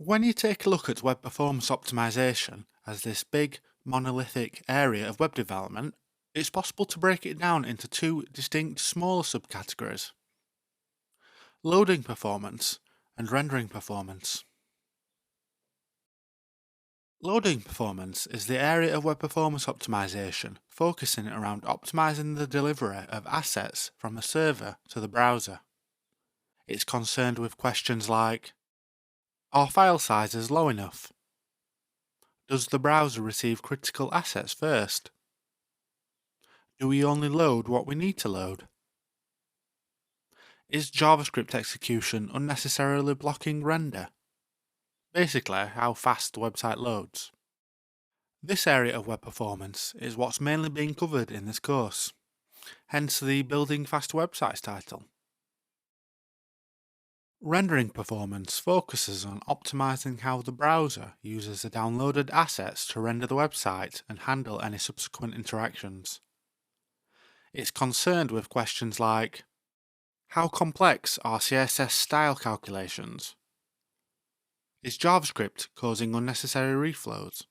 When you take a look at web performance optimization as this big, monolithic area of web development, it's possible to break it down into two distinct smaller subcategories: loading performance and rendering performance. Loading performance is the area of web performance optimization focusing around optimizing the delivery of assets from the server to the browser. It's concerned with questions like: are file sizes low enough? Does the browser receive critical assets first? Do we only load what we need to load? Is JavaScript execution unnecessarily blocking render? Basically, how fast the website loads. This area of web performance is what's mainly being covered in this course, hence the Building Faster Websites title. Rendering performance focuses on optimizing how the browser uses the downloaded assets to render the website and handle any subsequent interactions. It's concerned with questions like: how complex are CSS style calculations? Is JavaScript causing unnecessary reflows?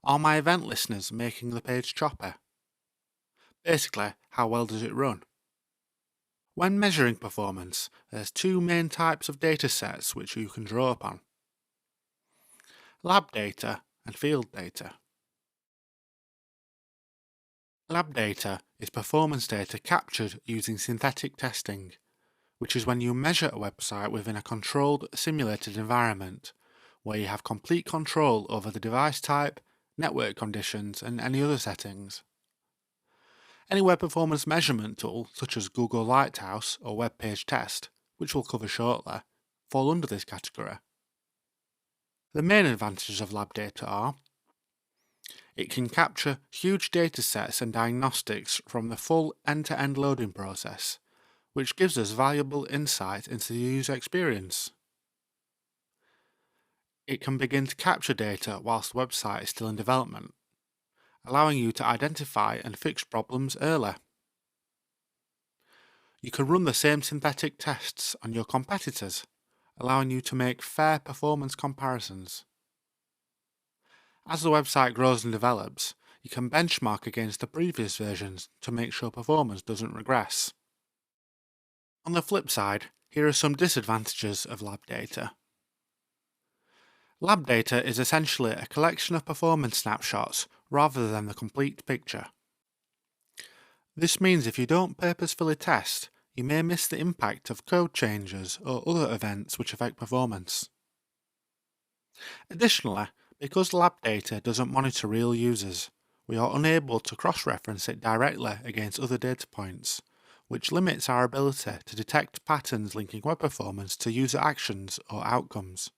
Are my event listeners making the page choppy? Basically, how well does it run? When measuring performance, there's two main types of data sets which you can draw upon: lab data and field data. Lab data is performance data captured using synthetic testing, which is when you measure a website within a controlled, simulated environment, where you have complete control over the device type, network conditions, and any other settings. Any web performance measurement tool, such as Google Lighthouse or Web Page Test, which we'll cover shortly, fall under this category. The main advantages of lab data are: it can capture huge data sets and diagnostics from the full end-to-end loading process, which gives us valuable insight into the user experience. It can begin to capture data whilst the website is still in development, allowing you to identify and fix problems early. You can run the same synthetic tests on your competitors, allowing you to make fair performance comparisons. As the website grows and develops, you can benchmark against the previous versions to make sure performance doesn't regress. On the flip side, here are some disadvantages of lab data. Lab data is essentially a collection of performance snapshots rather than the complete picture. This means if you don't purposefully test, you may miss the impact of code changes or other events which affect performance. Additionally, because lab data doesn't monitor real users, we are unable to cross-reference it directly against other data points, which limits our ability to detect patterns linking web performance to user actions or outcomes.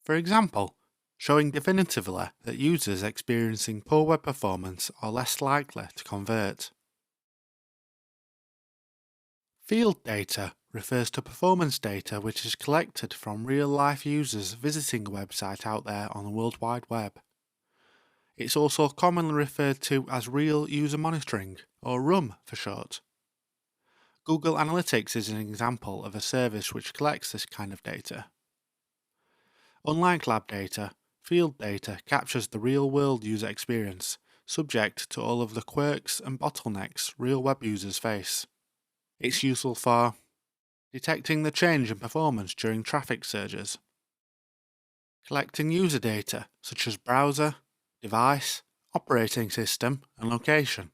For example, showing definitively that users experiencing poor web performance are less likely to convert. Field data refers to performance data which is collected from real-life users visiting a website out there on the World Wide Web. It's also commonly referred to as real user monitoring, or RUM for short. Google Analytics is an example of a service which collects this kind of data. Unlike lab data, field data captures the real-world user experience, subject to all of the quirks and bottlenecks real web users face. It's useful for detecting the change in performance during traffic surges, collecting user data such as browser, device, operating system, and location,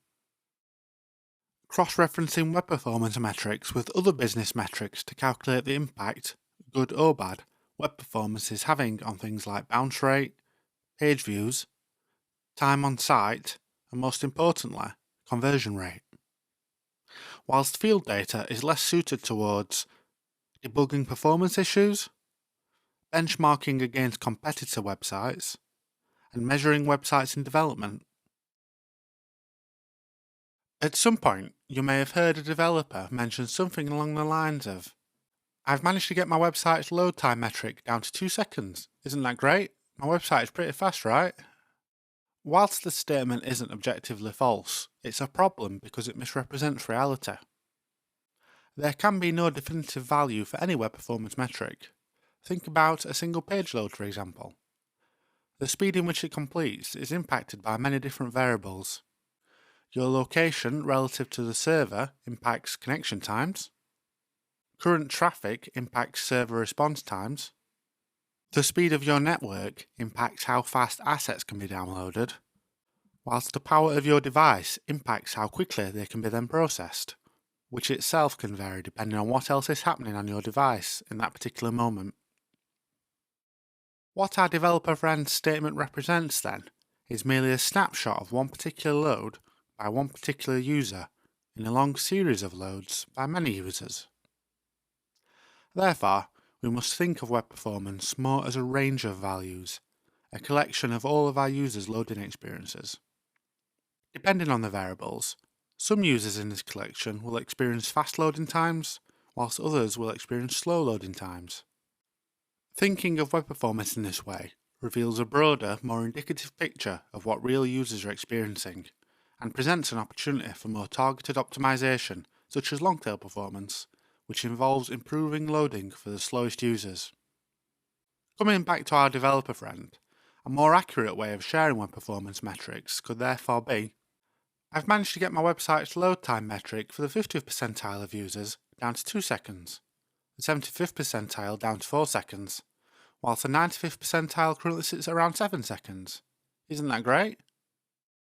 cross-referencing web performance metrics with other business metrics to calculate the impact, good or bad, web performance is having on things like bounce rate, page views, time on site, and most importantly, conversion rate. Whilst field data is less suited towards debugging performance issues, benchmarking against competitor websites, and measuring websites in development. At some point, you may have heard a developer mention something along the lines of, "I've managed to get my website's load time metric down to 2 seconds. Isn't that great? My website is pretty fast, right?" Whilst this statement isn't objectively false, it's a problem because it misrepresents reality. There can be no definitive value for any web performance metric. Think about a single page load, for example. The speed in which it completes is impacted by many different variables. Your location relative to the server impacts connection times. Current traffic impacts server response times. The speed of your network impacts how fast assets can be downloaded, whilst the power of your device impacts how quickly they can be then processed, which itself can vary depending on what else is happening on your device in that particular moment. What our developer friend's statement represents then is merely a snapshot of one particular load by one particular user in a long series of loads by many users. Therefore, we must think of web performance more as a range of values, a collection of all of our users' loading experiences. Depending on the variables, some users in this collection will experience fast loading times, whilst others will experience slow loading times. Thinking of web performance in this way reveals a broader, more indicative picture of what real users are experiencing, and presents an opportunity for more targeted optimization, such as long-tail performance, which involves improving loading for the slowest users. Coming back to our developer friend, a more accurate way of sharing web performance metrics could therefore be: I've managed to get my website's load time metric for the 50th percentile of users down to 2 seconds, the 75th percentile down to 4 seconds, whilst the 95th percentile currently sits at around 7 seconds. Isn't that great?